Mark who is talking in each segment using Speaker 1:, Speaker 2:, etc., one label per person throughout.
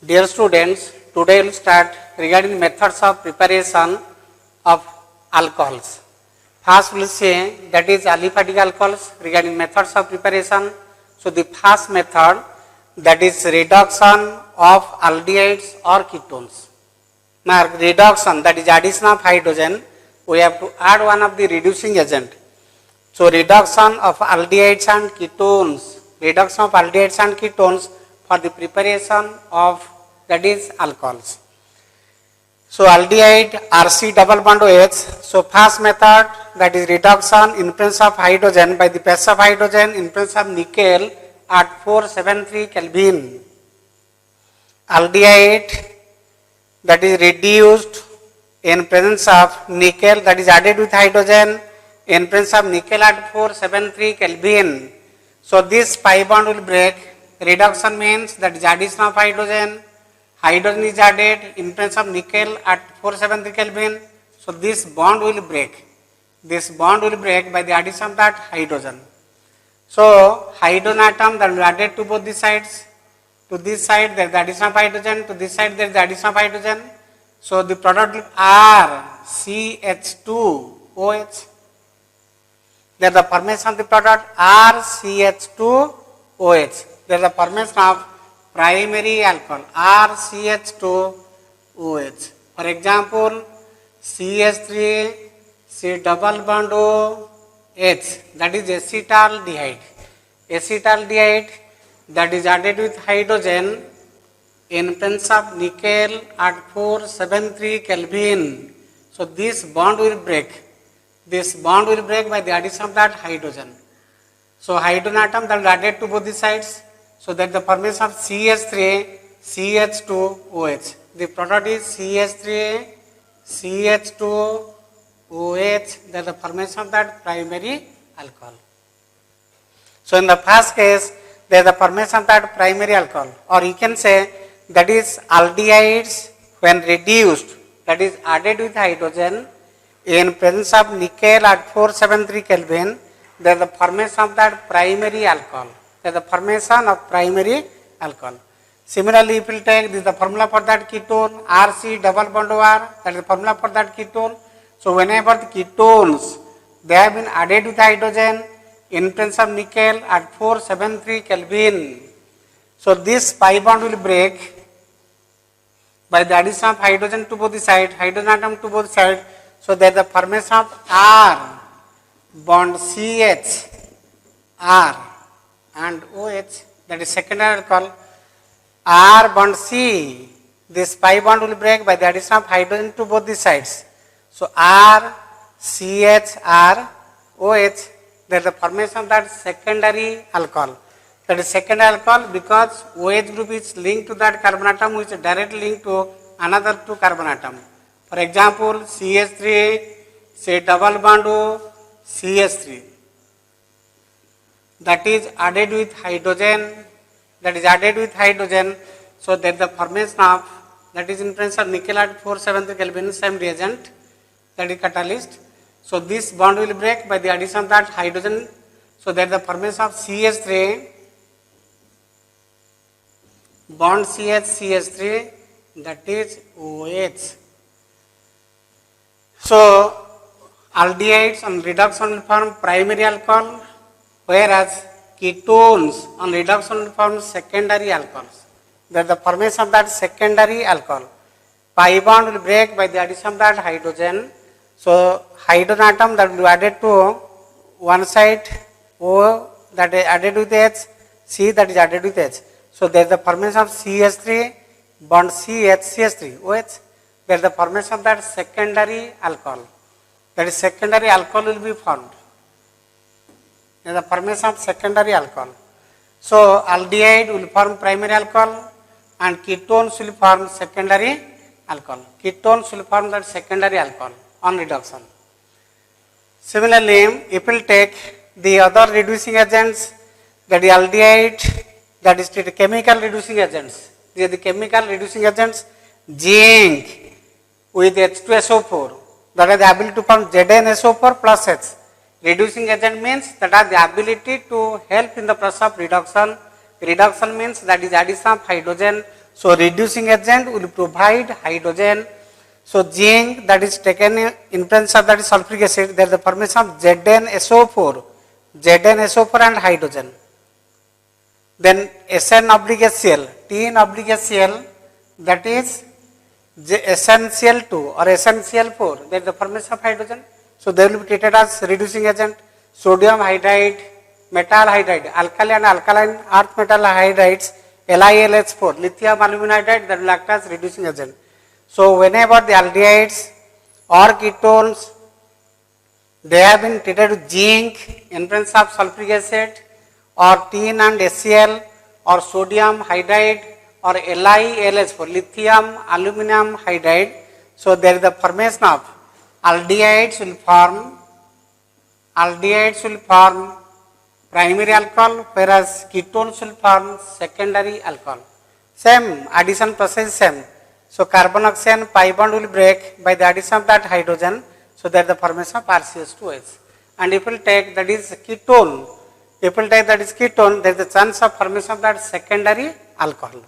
Speaker 1: Dear students, today we will start regarding methods of preparation of alcohols. First we will say that is aliphatic alcohols regarding methods of preparation. So the first method, that is reduction of aldehydes or ketones. Now reduction, that is addition of hydrogen, we have to add one of the reducing agent. So reduction of aldehydes and ketones, for the preparation of, that is, alcohols. So aldehyde RC double bond OH. So first method, that is reduction in presence of hydrogen by the presence of hydrogen in presence of nickel at 473 Kelvin. Aldehyde that is reduced in presence of nickel, that is added with hydrogen in presence of nickel at 473 Kelvin. So this pi bond will break. Reduction means that is addition of hydrogen. Hydrogen is added in presence of nickel at 473 Kelvin. So this bond will break. This bond will break by the addition of that hydrogen. So hydrogen atom that will be added to both the sides. To this side there is the addition of hydrogen. To this side there is the addition of hydrogen. So the product will RCH2OH. There is the formation of the product RCH2OH. There is the formation of primary alcohol RCH2OH. For example, CH3 C double bond OH, that is acetaldehyde. Acetaldehyde that is added with hydrogen in presence of nickel at 473 Kelvin. So this bond will break. This bond will break by the addition of that hydrogen. So hydrogen atom that will added to both the sides. So that the formation of CH3 CH2OH. The product is CH3 CH2OH. That is the formation of that primary alcohol. So in the first case, there is the formation of that primary alcohol, or you can say that is aldehydes when reduced, that is added with hydrogen in presence of nickel at 473 Kelvin. There is the formation of that primary alcohol. There is the formation of primary alcohol. Similarly, if we take this is the formula for that ketone, RC double bond OR, that is the formula for that ketone. So whenever the ketones they have been added with hydrogen in presence of nickel at 473 Kelvin. So this pi bond will break by the addition of hydrogen to both the sides, hydrogen atom to both sides. So there is the formation of R bond CH, R and OH, that is secondary alcohol. R bond C, this pi bond will break by the addition of hydrogen to both the sides. So R, CH, R, OH, there is the formation of that secondary alcohol. That is secondary alcohol because OH group is linked to that carbon atom which is directly linked to another two carbon atom. For example, CH3, say double bond O, CH3. That is added with hydrogen. So there is the formation of, that is in presence of nickel at 473 Kelvin, same reagent, that is catalyst. So this bond will break by the addition of that hydrogen. So there is the formation of CH3 bond CH3, that is OH. So aldehydes on reduction will form primary alcohol, whereas ketones on reduction will form secondary alcohols. There is the formation of that secondary alcohol. Pi bond will break by the addition of that hydrogen. So hydrogen atom that will be added to one side, O that is added with H, C that is added with H. So there is the formation of CH3 bond CH3 OH. There is the formation of that secondary alcohol. That is secondary alcohol will be formed. There is the formation of secondary alcohol. So aldehyde will form primary alcohol and ketones will form secondary alcohol. Ketones will form that secondary alcohol on reduction. Similarly, if we will take the other reducing agents, that is aldehyde, that is the chemical reducing agents. These are the chemical reducing agents. Zinc with H2SO4, that has the ability to form ZnSO4 plus H. Reducing agent means that has the ability to help in the process of reduction. Reduction means that is addition of hydrogen. So reducing agent will provide hydrogen. So zinc that is taken in presence of that is sulfuric acid, there is the formation of ZnSO4, ZnSO4 and hydrogen. Then SN/HCl, T/HCl, that is SnCl2 or SnCl4, there is the formation of hydrogen. So they will be treated as reducing agent. Sodium hydride, metal hydride, alkali and alkaline earth metal hydrides, LiLH4, lithium aluminum hydride, that will act as reducing agent. So whenever the aldehydes or ketones, they have been treated with zinc in presence of sulfuric acid or tin and HCl or sodium hydride or LiLH4, lithium aluminum hydride. So there is the formation of aldehydes will form primary alcohol, whereas ketones will form secondary alcohol. Same addition process same. So carbon oxygen pi bond will break by the addition of that hydrogen. So there is the formation of RCH2H. And if we take that is ketone, there is a chance of formation of that secondary alcohol.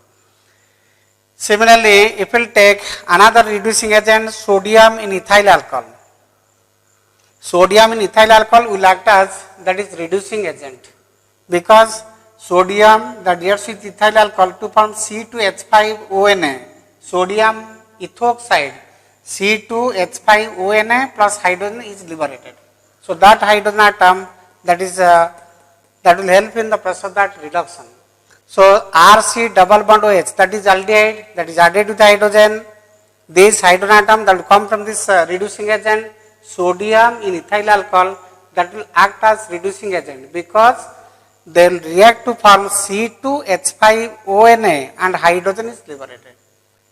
Speaker 1: Similarly, if we take another reducing agent, sodium in ethyl alcohol. Sodium in ethyl alcohol will act as that is reducing agent, because sodium that reacts with ethyl alcohol to form C2H5ONa, sodium ethoxide, C2H5ONa plus hydrogen is liberated. So that hydrogen atom that will help in the process of that reduction. So RC double bond OH, that is aldehyde, that is added to the hydrogen. This hydrogen atom that will come from this reducing agent, sodium in ethyl alcohol, that will act as reducing agent, because they will react to form C2H5ONa and hydrogen is liberated.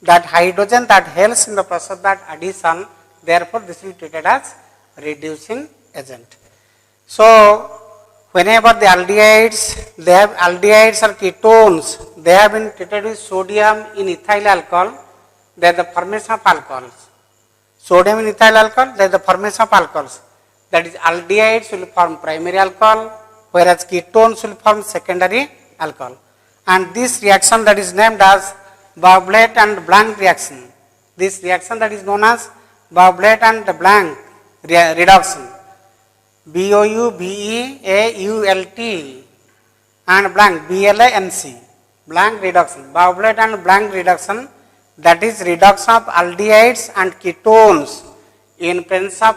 Speaker 1: That hydrogen that helps in the process of that addition, therefore this will be treated as reducing agent. So whenever the aldehydes or ketones, they have been treated with sodium in ethyl alcohol, there is the formation of alcohols. Sodium in ethyl alcohol, there is the formation of alcohols. That is aldehydes will form primary alcohol, whereas ketones will form secondary alcohol. And this reaction that is named as Bouvelet and Blanc reaction. This reaction that is known as Bouvelet and Blanc reduction. Bouveault and Blanc, BLANC, Blanc reduction. Bouvelet and Blanc reduction, that is reduction of aldehydes and ketones in presence of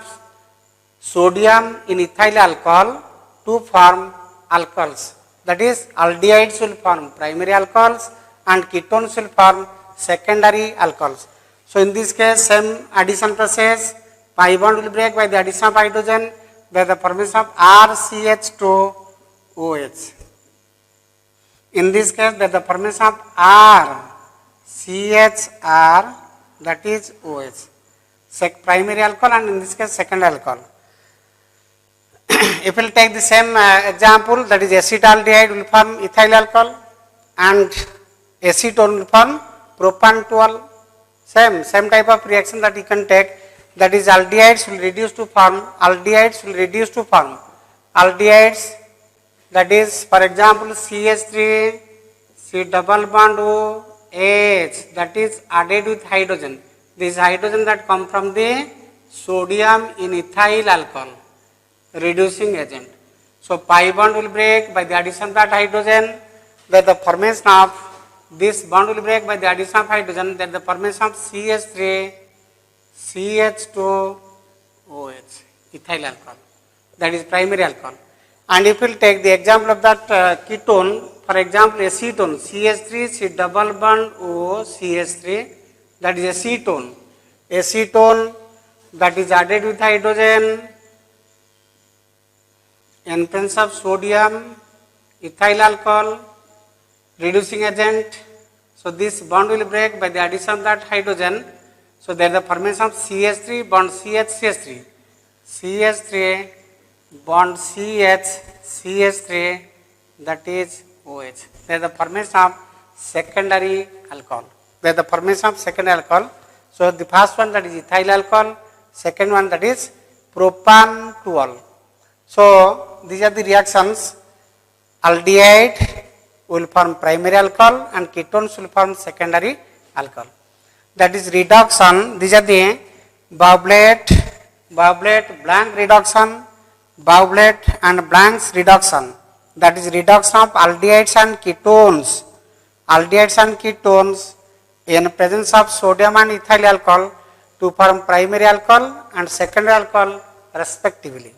Speaker 1: sodium in ethyl alcohol to form alcohols. That is aldehydes will form primary alcohols and ketones will form secondary alcohols. So in this case, same addition process, pi bond will break by the addition of hydrogen, there is the formation of RCH2OH. In this case, there is the formation of RCHR, that is OH, primary alcohol, and in this case secondary alcohol. If we will take the same example, that is acetaldehyde will form ethyl alcohol and acetone will form propan-2-ol. Same type of reaction that you can take, that is aldehydes will reduce to form aldehydes, that is for example CH3, C double bond OH, that is added with hydrogen. This hydrogen that come from the sodium in ethyl alcohol, reducing agent. So pi bond will break by the addition of that hydrogen, that the formation of this bond will break by the addition of hydrogen, that the formation of CH3, CH2OH, ethyl alcohol, that is primary alcohol. And if we will take the example of that ketone, for example acetone, CH3, C double bond O, CH3, that is acetone. Acetone that is added with hydrogen in presence of sodium, ethyl alcohol, reducing agent. So this bond will break by the addition of that hydrogen. So there is the formation of CH3 bond CH, CH3, CH3 bond CH, CH3, that is OH. There is the formation of secondary alcohol. So the first one, that is ethyl alcohol, second one, that is propan-2-ol. So these are the reactions: aldehyde will form primary alcohol and ketones will form secondary alcohol. That is reduction. These are the Bouvelet, Blanc reduction, Bouvelet and Blanc's reduction. That is reduction of aldehydes and ketones. Aldehydes and ketones in presence of sodium and ethyl alcohol to form primary alcohol and secondary alcohol respectively.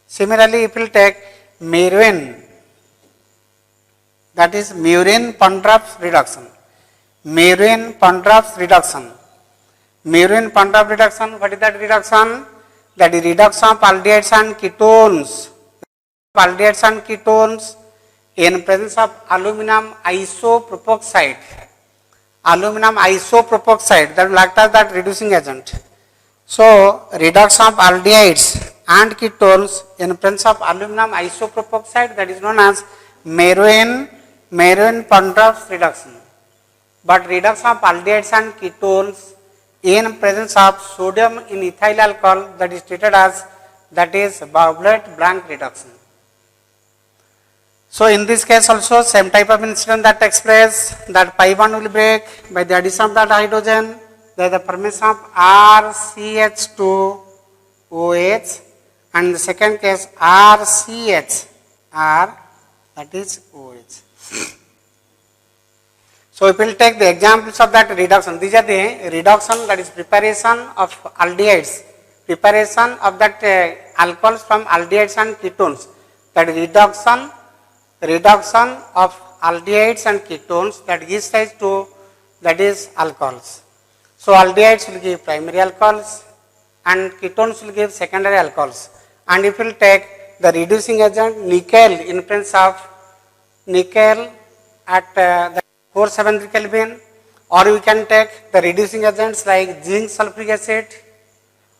Speaker 1: Similarly, if you take Meroin, that is Meroin-Pondorf reduction. Meroin-Pondorf reduction. Meroin-Pondorf reduction, what is that reduction? That is reduction of aldehydes and ketones. Aldehydes and ketones in presence of aluminum isopropoxide. Aluminum isopropoxide, that will act as that reducing agent. So, reduction of aldehydes and ketones in presence of aluminum isopropoxide, that is known as Meroin-Pondorf reduction. But reduction of aldehydes and ketones in presence of sodium in ethyl alcohol, that is treated as Bouvelet-Blanc reduction. So, in this case also same type of incident that takes place, that pi bond will break by the addition of that hydrogen, there is the formation of RCH2OH, and in the second case RCH, that is OH. So, if we will take the examples of that reduction, these are the reduction, that is preparation of aldehydes, preparation of that alcohols from aldehydes and ketones, that is reduction of aldehydes and ketones that gives rise to, that is alcohols. So, aldehydes will give primary alcohols and ketones will give secondary alcohols. And if we will take the reducing agent nickel in presence of nickel at the 473 Kelvin, or we can take the reducing agents like zinc sulfuric acid,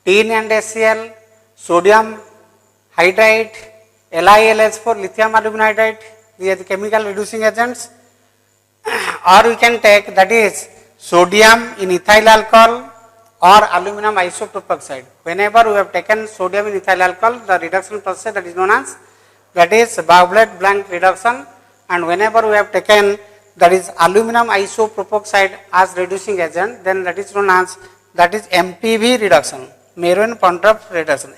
Speaker 1: tin and HCl, sodium hydride, LiLH4 lithium aluminum hydride, these are the chemical reducing agents. Or we can take, that is sodium in ethyl alcohol or aluminum isopropoxide. Whenever we have taken sodium in ethyl alcohol, the reduction process that is known as, that is Bouvelet-Blanc reduction, and whenever we have taken, that is aluminum isopropoxide as reducing agent, then that is known as, that is MPV reduction, Meroin-Pondorf reduction,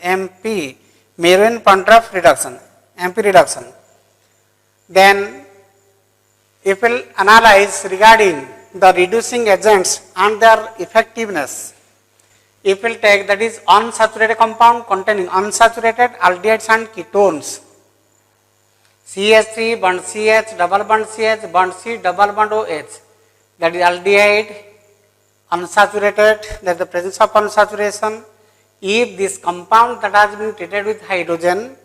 Speaker 1: Meroin-Pondorf reduction, MP reduction. Then if we will analyze regarding the reducing agents and their effectiveness, if we will take, that is unsaturated compound containing unsaturated aldehydes and ketones, CH3 bond CH, double bond CH, bond C, double bond OH, that is aldehyde, unsaturated, that is the presence of unsaturation. If this compound that has been treated with hydrogen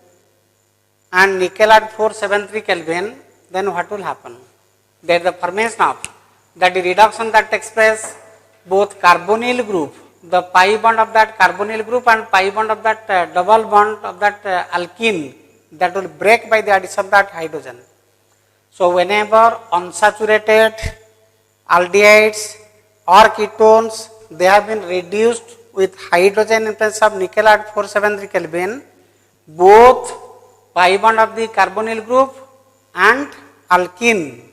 Speaker 1: and nickel at 473 Kelvin, then what will happen? There is the formation of, that is reduction that takes place, both carbonyl group, the pi bond of that carbonyl group and pi bond of that double bond of that alkene, that will break by the addition of that hydrogen. So, whenever unsaturated aldehydes or ketones, they have been reduced with hydrogen in presence of nickel at 473 Kelvin, both pi bond of the carbonyl group and alkene,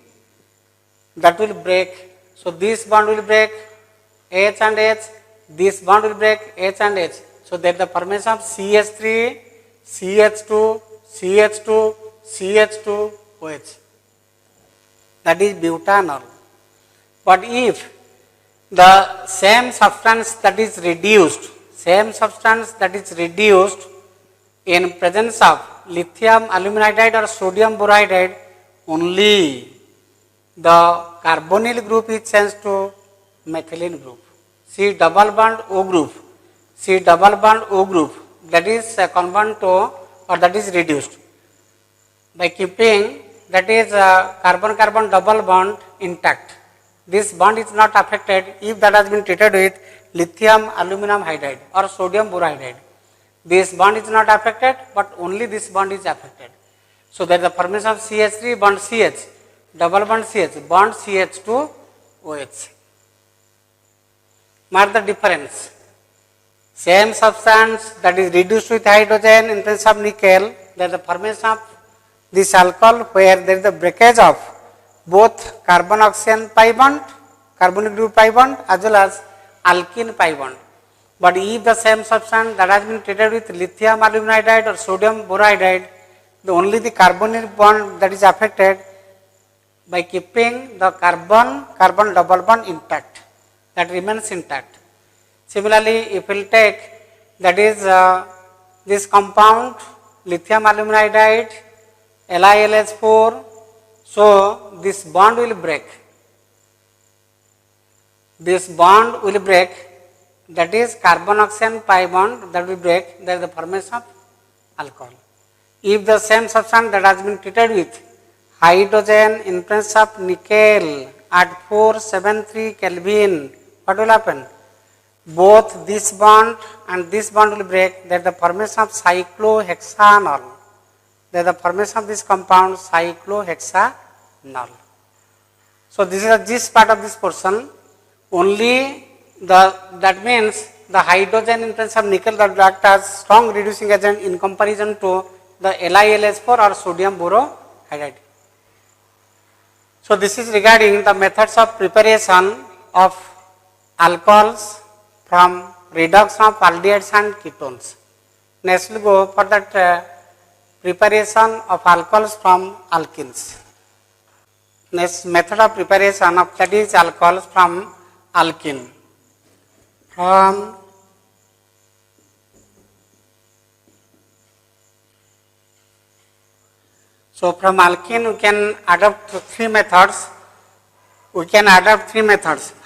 Speaker 1: that will break. So, this bond will break H and H, this bond will break H and H. So, there is the formation of CH3, CH2, CH2, CH2, OH, that is butanol. But if the same substance that is reduced in presence of lithium aluminum hydride or sodium borhydride, only the carbonyl group is changed to methylene group, C double bond O group, that is converted to, or that is reduced by keeping, that is carbon-carbon double bond intact. This bond is not affected if that has been treated with lithium aluminum hydride or sodium borhydride. This bond is not affected, but only this bond is affected. So, there is the formation of CH3 bond CH, double bond CH, bond CH to OH. Mark the difference. Same substance that is reduced with hydrogen in presence of nickel, there is the formation of this alcohol where there is the breakage of both carbon oxygen pi bond, carbonic group pi bond as well as alkene pi bond. But if the same substance that has been treated with lithium aluminum iodide or sodium boroiodide, only the carbonic bond that is affected by keeping the carbon double bond intact, that remains intact. Similarly, if we will take that is this compound lithium aluminum iodide LiLH4, so this bond will break. This bond will break, that is carbon oxygen pi bond that will break, that is the formation of alcohol. If the same substance that has been treated with hydrogen in presence of nickel at 473 Kelvin, what will happen? Both this bond and this bond will break, that is the formation of cyclohexanol. That is the formation of this compound cyclohexanol. So this is this part of this portion. Only that means the hydrogen in presence of nickel that will act as strong reducing agent in comparison to the LiLH4 or sodium borohydride. So this is regarding the methods of preparation of alcohols from reduction of aldehydes and ketones. Next we will go for that preparation of alcohols from alkenes. Next method of preparation of that is alcohols from alkene. So from alkene we can adopt three methods.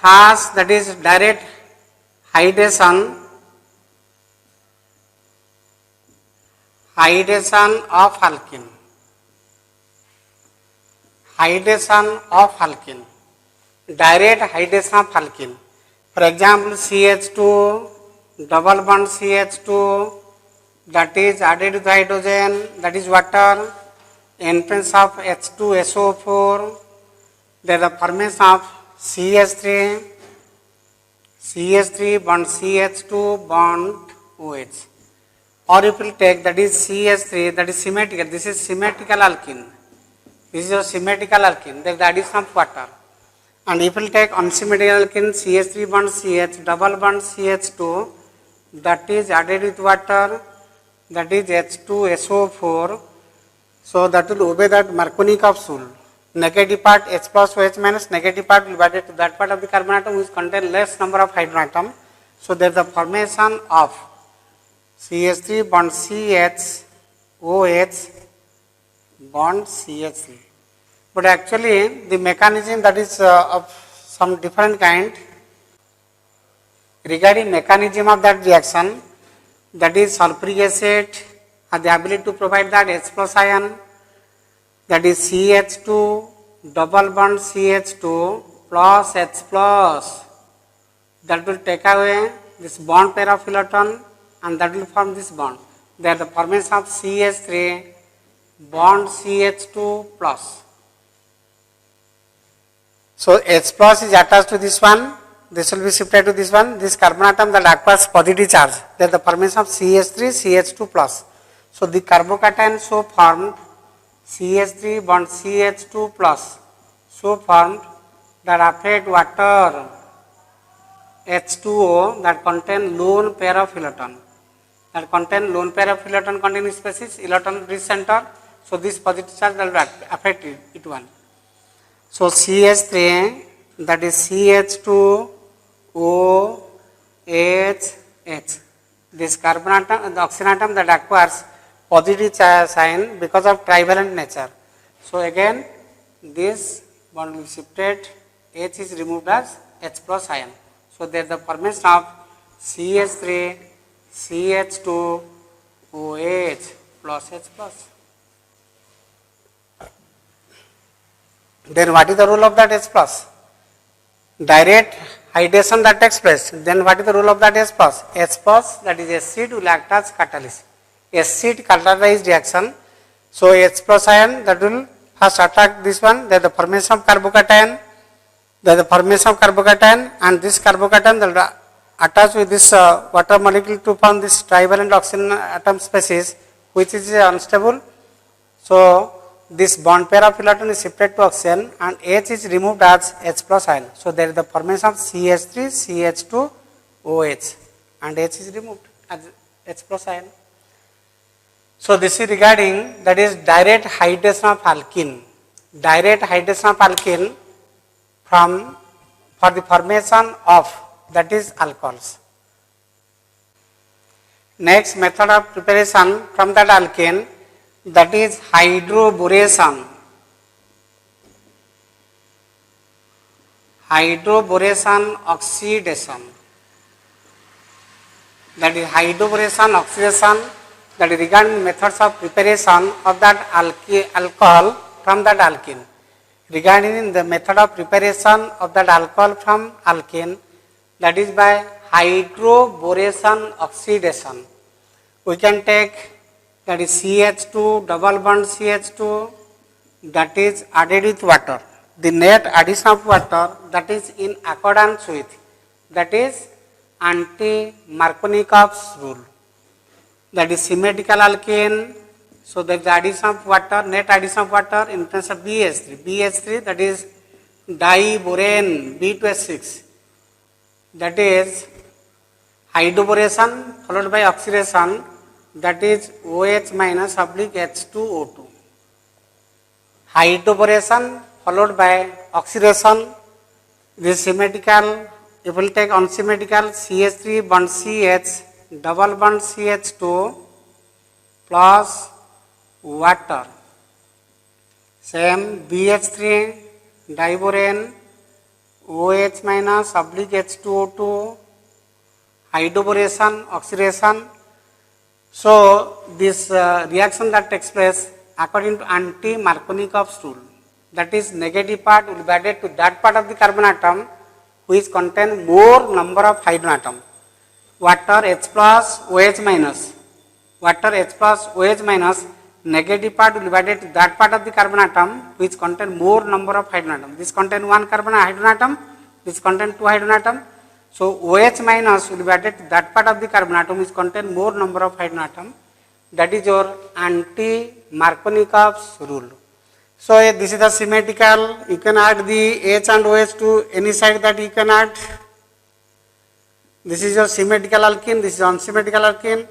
Speaker 1: First, that is direct hydration of alkene. Direct hydration of alkene. For example, CH2, double bond CH2, that is added with hydrogen, that is water, in presence of H2SO4, there is the formation of CH3 bond CH2 bond OH. Or if you take that is CH3, that is symmetrical, this is symmetrical alkene. This is a symmetrical alkene, there is the addition of water. And if you take unsymmetrical alkene CH3 bond CH, double bond CH2, that is added with water, that is H2SO4. So that will obey that Marconi-Kopf rule. Negative part H plus OH minus, negative part will be added to that part of the carbon atom which contain less number of hydrogen atom. So there is the formation of CH3 bond CH, OH bond CH3. But actually the mechanism that is of some different kind. Regarding mechanism of that reaction, that is sulfuric acid has the ability to provide that H plus ion, that is CH2 double bond CH2 plus H plus, that will take away this bond pair of electron and that will form this bond. There the formation of CH3 bond CH2 plus. So H plus is attached to this one, this will be shifted to this one, this carbon atom that acquires positive charge, there the formation of CH3 CH2 plus. So the carbocation so formed CH3 bond CH2 plus, so formed that affect water H2O that contain lone pair of electron. That contain lone pair of electron containing species, electron rich center. So this positive charge will affect it one. So CH3, that is CH2OH. This carbon atom, the oxygen atom that acquires positive sign because of trivalent nature. So again this bond will be shifted, H is removed as H plus ion. So there is the formation of CH3 CH2 OH plus H plus. Then what is the role of that H plus? Direct hydration that takes place. Then what is the role of that H plus? H plus, that is acid, will act as catalyst. Acid catalyzed reaction. So H plus ion that will first attack this one. There is the formation of carbocation. There is the formation of carbocation, and this carbocation will attach with this water molecule to form this trivalent oxygen atom species, which is unstable. So this bond pair of electron is shifted to oxygen and H is removed as H plus ion. So there is the formation of CH3, CH2, OH and H is removed as H plus ion. So this is regarding that is direct hydration of alkene. Direct hydration of alkene for the formation of that is alcohols. Next method of preparation from that alkene, that is hydroboration. Hydroboration oxidation. That is hydroboration oxidation, that is regarding methods of preparation of that alcohol from that alkene. Regarding the method of preparation of that alcohol from alkene, that is by hydroboration oxidation. We can take that is CH2 double bond CH2 that is added with water. The net addition of water that is in accordance with that is anti-Markovnikov's rule. That is symmetrical alkene. So there is the addition of water, net addition of water in presence of BH3. BH3 that is diborane B2H6. That is hydroboration followed by oxidation, that is OH minus oblique H2O2. Hydroboration followed by oxidation, this symmetrical, if we will take unsymmetrical CH3 bond CH double bond CH2 plus water, same BH3 diborane OH minus oblique H2O2, hydroboration oxidation. So this reaction that takes place according to anti-Markovnikov's rule, that is negative part will be added to that part of the carbon atom which contain more number of hydrogen atom. Water H plus OH minus, water H plus OH minus, negative part will be added to that part of the carbon atom which contain more number of hydrogen atom. This contain one carbon hydrogen atom, this contain two hydrogen atom. So OH minus will be added to that part of the carbon atom which contain more number of hydrogen atom. That is your anti-Markovnikov's rule. So this is the symmetrical. You can add the H and OH to any side that you can add. This is your symmetrical alkene, this is unsymmetrical alkene.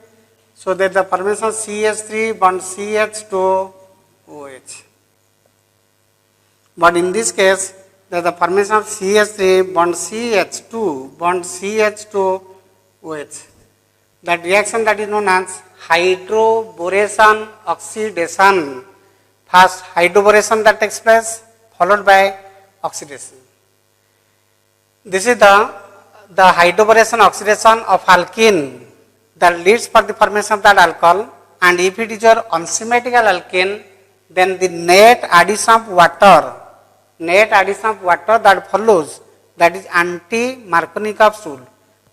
Speaker 1: So that the formation of CH3 bond CH to OH. But in this case, the formation of CH3 bond CH2 bond CH to OH. That reaction that is known as hydroboration oxidation. First hydroboration that takes place followed by oxidation. This is the hydroboration oxidation of alkene that leads for the formation of that alcohol, and if it is your unsymmetrical alkene, then the net addition of water that follows, that is anti-Markovnikov's rule.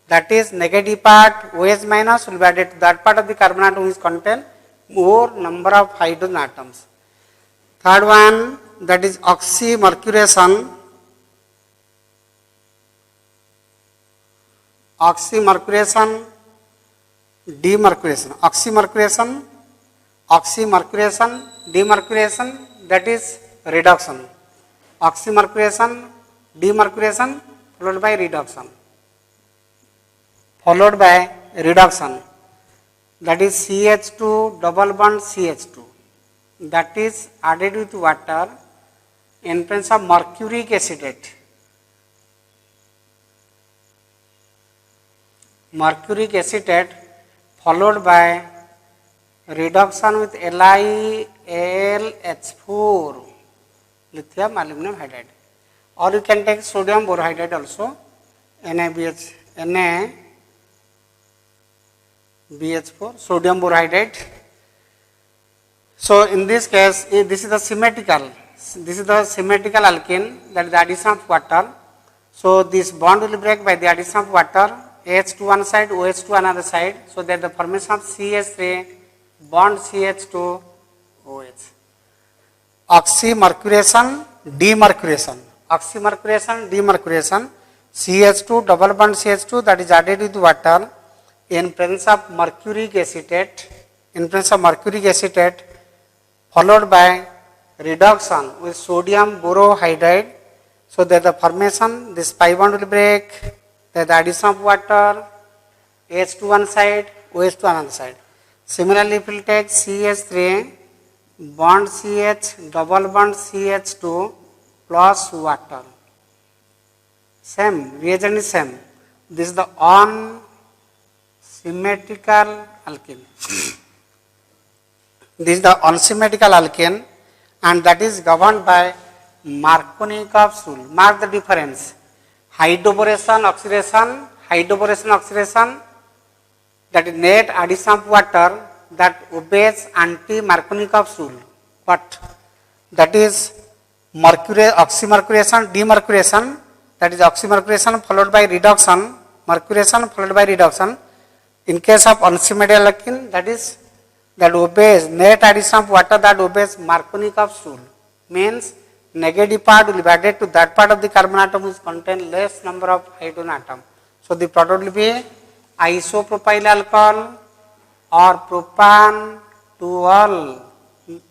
Speaker 1: That is negative part OH minus will be added to that part of the carbon atom which contain more number of hydrogen atoms. Third one, that is oxymercuration. Oxymercuration, demercuration. Oxymercuration, demercuration, that is reduction. Oxymercuration, demercuration followed by reduction. That is CH2 double bond CH2. That is added with water in presence of mercuric acetate. Mercuric acetate followed by reduction with LiAlH4, lithium aluminum hydride, or you can take sodium borohydride also, NaBH4, sodium borohydride. So in this case, this is the symmetrical alkene, that is the addition of water. So this bond will break by the addition of water, H to one side, OH to another side. So that the formation of CH3 bond CH to OH. Oxymercuration, demercuration. CH2 double bond CH2 that is added with water in presence of mercuric acetate, followed by reduction with sodium borohydride. So there the formation, this pi bond will break, there the addition of water, H to one side, OH to another side. Similarly, if we will take CH3, bond CH, double bond CH2 plus water. Same, reagent is same. This is the unsymmetrical alkene. This is the unsymmetrical alkene, and that is governed by Markovnikov's rule. Mark the difference. Hydroboration, oxidation, that is net addition of water that obeys anti-Markovnikov's rule. What? That is oxymercuration, demercuration, that is oxymercuration followed by reduction, mercuration followed by reduction. In case of unsymmetrical alkene, that obeys net addition of water that obeys Markovnikov's rule. Means negative part will be added to that part of the carbon atom which contain less number of hydrogen atom. So the product will be isopropyl alcohol or propan-2-ol,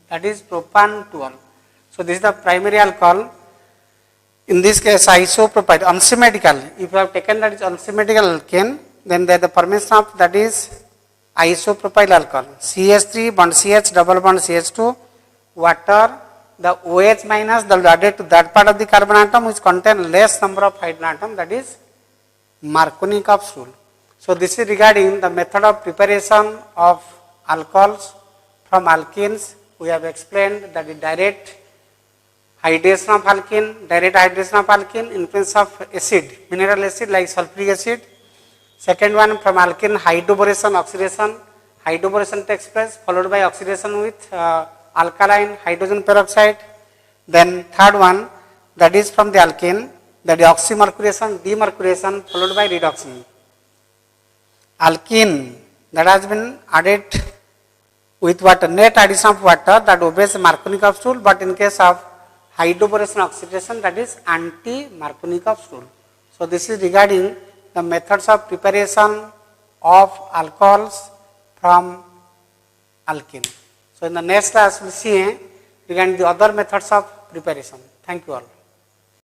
Speaker 1: that is propan-2-ol. So this is the primary alcohol. In this case isopropyl, unsymmetrical. If you have taken that is unsymmetrical alkene, then there the formation of that is isopropyl alcohol. CH3 bond CH, double bond CH2, water, the OH minus that will be added to that part of the carbon atom which contain less number of hydrogen atom, that is Markovnikov's rule. So this is regarding the method of preparation of alcohols from alkenes. We have explained that the direct hydration of alkene, influence of acid, mineral acid like sulfuric acid. Second one, from alkene hydroboration, oxidation. Hydroboration takes place followed by oxidation with alkaline hydrogen peroxide. Then third one, that is from the alkene, that is oxymercuration, demercuration followed by reduction. Alkene that has been added with water, net addition of water that obeys Markovnikov's rule, but in case of hydroboration oxidation, that is anti-Markovnikov's rule. So this is regarding the methods of preparation of alcohols from alkene. So in the next class we will see regarding the other methods of preparation. Thank you all.